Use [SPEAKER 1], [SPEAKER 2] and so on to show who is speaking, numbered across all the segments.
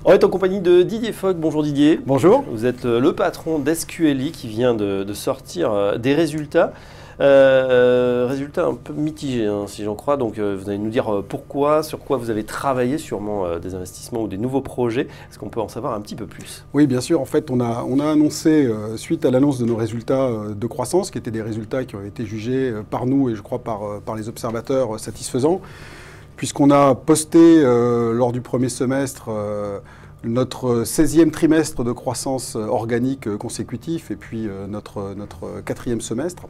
[SPEAKER 1] On est en compagnie de Didier Fogg. Bonjour Didier.
[SPEAKER 2] Bonjour.
[SPEAKER 1] Vous êtes le patron d'SQLI qui vient de sortir des résultats. Résultats un peu mitigés, hein, si j'en crois. Donc vous allez nous dire pourquoi, sur quoi vous avez travaillé, sûrement des investissements ou des nouveaux projets. Est-ce qu'on peut en savoir un petit peu plus?
[SPEAKER 2] Oui, bien sûr. En fait, on a annoncé, suite à l'annonce de nos résultats de croissance, qui étaient des résultats qui ont été jugés par nous et je crois par les observateurs satisfaisants, puisqu'on a posté lors du premier semestre notre 16e trimestre de croissance organique consécutif et puis notre 4e semestre.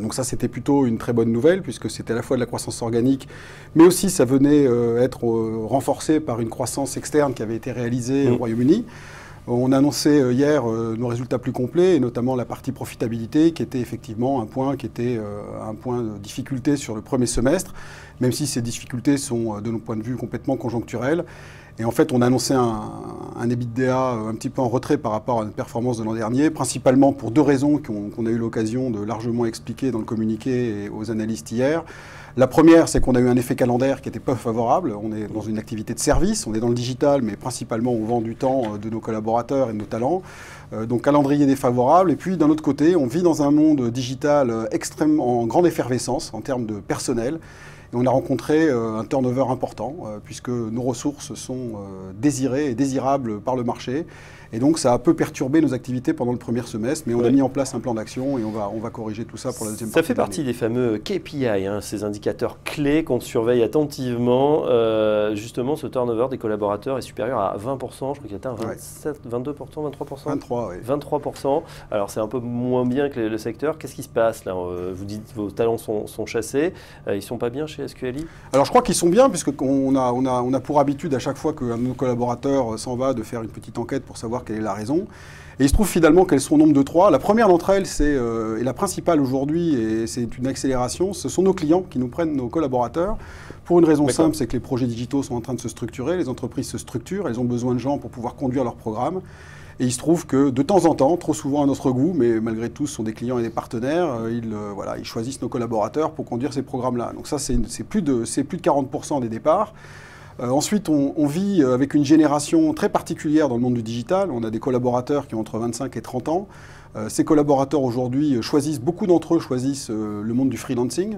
[SPEAKER 2] Donc ça, c'était plutôt une très bonne nouvelle, puisque c'était à la fois de la croissance organique, mais aussi ça venait être renforcé par une croissance externe qui avait été réalisée au Royaume-Uni. On a annoncé hier nos résultats plus complets, et notamment la partie profitabilité, qui était effectivement un point de difficulté sur le premier semestre, même si ces difficultés sont, de nos points de vue, complètement conjoncturelles. Et en fait, on a annoncé un EBITDA un petit peu en retrait par rapport à notre performance de l'an dernier, principalement pour deux raisons qu'on a eu l'occasion de largement expliquer dans le communiqué et aux analystes hier. La première, c'est qu'on a eu un effet calendaire qui n'était pas favorable. On est dans une activité de service, on est dans le digital, mais principalement on vend du temps de nos collaborateurs et de nos talents. Donc calendrier défavorable. Et puis d'un autre côté, on vit dans un monde digital extrêmement en grande effervescence en termes de personnel. Et on a rencontré un turnover important, puisque nos ressources sont désirées et désirables par le marché. Et donc ça a un peu perturbé nos activités pendant le premier semestre, mais on a mis en place un plan d'action et on va corriger tout ça pour la deuxième partie.
[SPEAKER 1] Ça fait partie des fameux KPI, hein, ces indicateurs clés qu'on surveille attentivement. Justement, ce turnover des collaborateurs est supérieur à 20%, je crois qu'il atteint 27, 22%, 23%.
[SPEAKER 2] 23, oui.
[SPEAKER 1] 23%. Alors c'est un peu moins bien que le secteur. Qu'est-ce qui se passe là? Vous dites que vos talents sont chassés. Ils ne sont pas bien chez SQLI?
[SPEAKER 2] Alors je crois qu'ils sont bien, puisqu'on a pour habitude à chaque fois qu'un de nos collaborateurs s'en va de faire une petite enquête pour savoir quelle est la raison. Et il se trouve finalement qu'elles sont au nombre de 3. La première d'entre elles, et la principale aujourd'hui, et c'est une accélération, ce sont nos clients qui nous prennent nos collaborateurs. Pour une raison simple, c'est que les projets digitaux sont en train de se structurer, les entreprises se structurent, elles ont besoin de gens pour pouvoir conduire leurs programmes. Et il se trouve que de temps en temps, trop souvent à notre goût, mais malgré tout, ce sont des clients et des partenaires, ils choisissent nos collaborateurs pour conduire ces programmes-là. Donc ça, c'est plus de 40% des départs. Ensuite, on vit avec une génération très particulière dans le monde du digital. On a des collaborateurs qui ont entre 25 et 30 ans. Ces collaborateurs aujourd'hui beaucoup d'entre eux choisissent le monde du freelancing.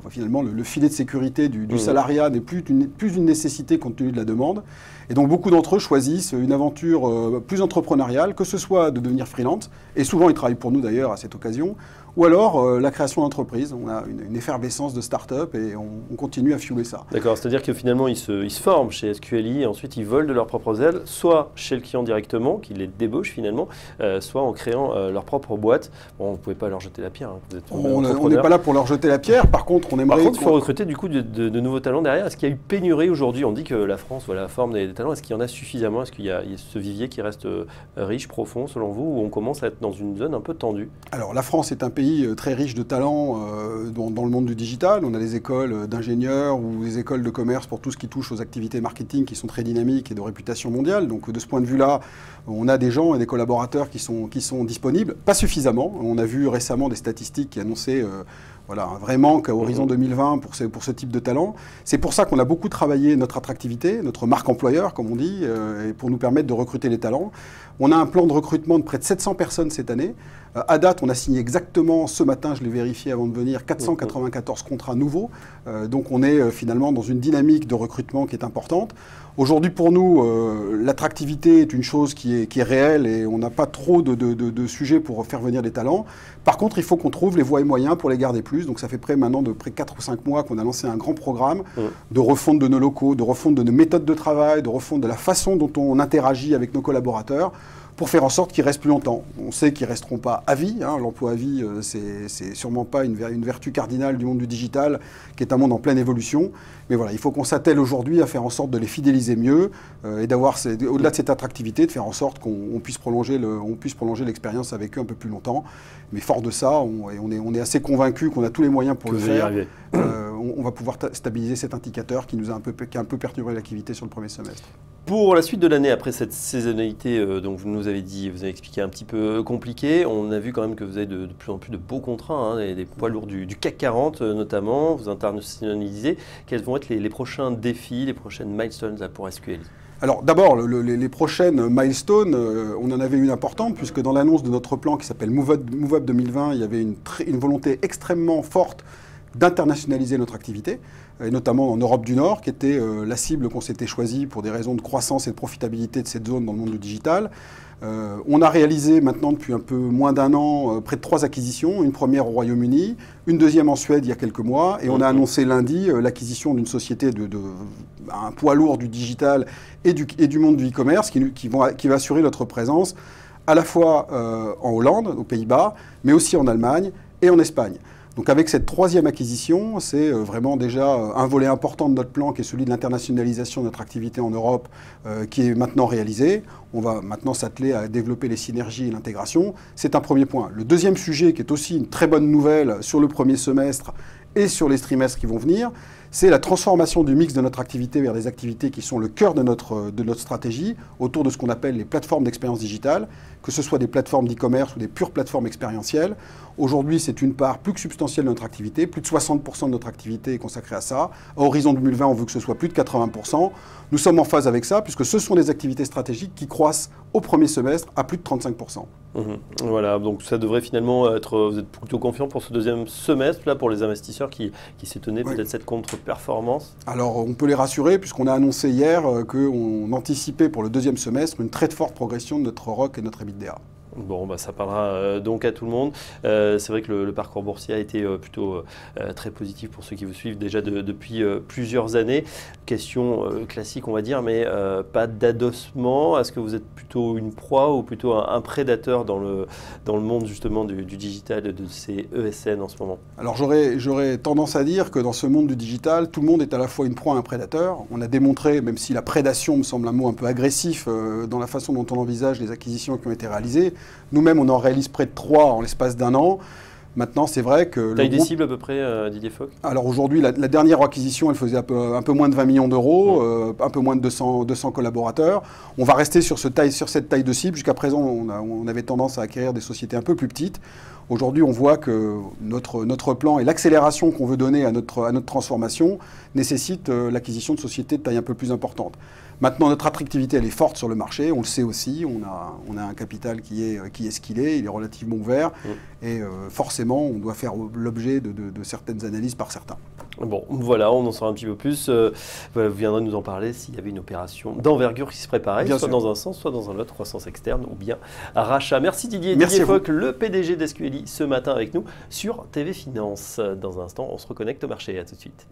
[SPEAKER 2] Finalement, le filet de sécurité du salariat n'est plus une nécessité compte tenu de la demande. Et donc beaucoup d'entre eux choisissent une aventure plus entrepreneuriale, que ce soit de devenir freelance, et souvent ils travaillent pour nous d'ailleurs à cette occasion, ou alors la création d'entreprise. On a une effervescence de start-up et on continue à fueler ça.
[SPEAKER 1] D'accord, c'est-à-dire que finalement ils se forment chez SQLI et ensuite ils volent de leurs propres ailes, soit chez le client directement, qui les débauche finalement, soit en créant leur propre boîte. Bon, vous ne pouvez pas leur jeter la pierre. Hein. Vous êtes
[SPEAKER 2] on n'est pas là pour leur jeter la pierre. Par contre, on aimerait...
[SPEAKER 1] Par contre, il faut recruter du coup de nouveaux talents derrière. Est-ce qu'il y a eu pénurie aujourd'hui? On dit que la France forme des talents. Est-ce qu'il y en a suffisamment? Est-ce qu'il y a ce vivier qui reste riche, profond selon vous, ou on commence à être dans une zone un peu tendue?
[SPEAKER 2] Alors la France est un pays très riche de talents dans le monde du digital. On a des écoles d'ingénieurs ou des écoles de commerce pour tout ce qui touche aux activités marketing qui sont très dynamiques et de réputation mondiale. Donc de ce point de vue-là, on a des gens et des collaborateurs qui sont disponibles, pas suffisamment. On a vu récemment des statistiques qui annonçaient un vrai manque à horizon 2020 pour ce type de talent. C'est pour ça qu'on a beaucoup travaillé notre attractivité, notre marque employeur, comme on dit, et pour nous permettre de recruter les talents. On a un plan de recrutement de près de 700 personnes cette année. À date, on a signé exactement ce matin, je l'ai vérifié avant de venir, 494 contrats nouveaux. Donc on est finalement dans une dynamique de recrutement qui est importante. Aujourd'hui, pour nous, l'attractivité est une chose qui est réelle et on n'a pas trop de sujets pour faire venir des talents. Par contre, il faut qu'on trouve les voies et moyens pour les garder plus. Donc ça fait maintenant de près 4 ou 5 mois qu'on a lancé un grand programme de refonte de nos locaux, de refonte de nos méthodes de travail, de refonte de la façon dont on interagit avec nos collaborateurs, pour faire en sorte qu'ils restent plus longtemps. On sait qu'ils ne resteront pas à vie. Hein. L'emploi à vie, c'est sûrement pas une vertu cardinale du monde du digital, qui est un monde en pleine évolution. Mais voilà, il faut qu'on s'attelle aujourd'hui à faire en sorte de les fidéliser mieux et d'avoir, au-delà de cette attractivité, de faire en sorte qu'on puisse prolonger l'expérience avec eux un peu plus longtemps. Mais fort de ça, on est assez convaincus qu'on a tous les moyens pour le faire. On va pouvoir stabiliser cet indicateur qui a un peu perturbé l'activité sur le premier semestre.
[SPEAKER 1] Pour la suite de l'année, après cette saisonnalité dont vous nous avez dit, vous avez expliqué un petit peu compliqué, on a vu quand même que vous avez de plus en plus de beaux contrats, hein, des poids lourds du CAC 40 notamment, vous internationalisez. Quels vont être les prochains défis, les prochaines milestones pour SQLI?
[SPEAKER 2] Alors d'abord, les prochaines milestones, on en avait une importante, puisque dans l'annonce de notre plan qui s'appelle Move Up 2020, il y avait une volonté extrêmement forte d'internationaliser notre activité, et notamment en Europe du Nord, qui était la cible qu'on s'était choisie pour des raisons de croissance et de profitabilité de cette zone dans le monde du digital. On a réalisé maintenant depuis un peu moins d'un an près de 3 acquisitions, une première au Royaume-Uni, une deuxième en Suède il y a quelques mois, et on a annoncé lundi l'acquisition d'une société un poids lourd du digital et du monde du e-commerce qui va assurer notre présence à la fois en Hollande, aux Pays-Bas, mais aussi en Allemagne et en Espagne. Donc avec cette 3e acquisition, c'est vraiment déjà un volet important de notre plan qui est celui de l'internationalisation de notre activité en Europe qui est maintenant réalisé. On va maintenant s'atteler à développer les synergies et l'intégration. C'est un premier point. Le deuxième sujet qui est aussi une très bonne nouvelle sur le premier semestre et sur les trimestres qui vont venir, c'est la transformation du mix de notre activité vers des activités qui sont le cœur de notre stratégie, autour de ce qu'on appelle les plateformes d'expérience digitale, que ce soit des plateformes d'e-commerce ou des pures plateformes expérientielles. Aujourd'hui, c'est une part plus que substantielle de notre activité. Plus de 60% de notre activité est consacrée à ça. À horizon 2020, on veut que ce soit plus de 80%. Nous sommes en phase avec ça, puisque ce sont des activités stratégiques qui croissent au premier semestre à plus de 35%.
[SPEAKER 1] Voilà, donc ça devrait finalement être, vous êtes plutôt confiant pour ce deuxième semestre, là, pour les investisseurs qui s'étonnaient peut-être cette contre-performance?
[SPEAKER 2] Alors, on peut les rassurer, puisqu'on a annoncé hier qu'on anticipait pour le deuxième semestre une très forte progression de notre ROC et notre EBITDA.
[SPEAKER 1] Bon, bah, ça parlera donc à tout le monde. C'est vrai que le parcours boursier a été plutôt très positif pour ceux qui vous suivent déjà depuis plusieurs années. Question classique, on va dire, mais pas d'adossement. Est-ce que vous êtes plutôt une proie ou plutôt un prédateur dans le monde justement du digital et de ces ESN en ce moment?
[SPEAKER 2] Alors j'aurais tendance à dire que dans ce monde du digital, tout le monde est à la fois une proie et un prédateur. On a démontré, même si la prédation me semble un mot un peu agressif dans la façon dont on envisage les acquisitions qui ont été réalisées, nous-mêmes, on en réalise près de 3 en l'espace d'un an. Maintenant, c'est vrai que...
[SPEAKER 1] Taille des cibles à peu près, Didier Focq?
[SPEAKER 2] Alors aujourd'hui, la dernière acquisition, elle faisait un peu moins de 20 millions d'euros, un peu moins de 200 collaborateurs. On va rester sur cette taille de cible. Jusqu'à présent, on avait tendance à acquérir des sociétés un peu plus petites. Aujourd'hui, on voit que notre plan et l'accélération qu'on veut donner à notre transformation nécessitent l'acquisition de sociétés de taille un peu plus importante. Maintenant, notre attractivité, elle est forte sur le marché, on le sait aussi, on a un capital qui est ce qu'il est, il est relativement ouvert, et forcément, on doit faire l'objet de certaines analyses par certains.
[SPEAKER 1] Bon, voilà, on en saura un petit peu plus. Vous viendrez nous en parler s'il y avait une opération d'envergure qui se préparait, soit dans un sens, soit dans un autre, croissance externe ou bien rachat. Merci Didier.
[SPEAKER 2] Merci
[SPEAKER 1] Didier Focq, le PDG d'SQLi, ce matin avec nous sur TV Finance. Dans un instant, on se reconnecte au marché. À tout de suite.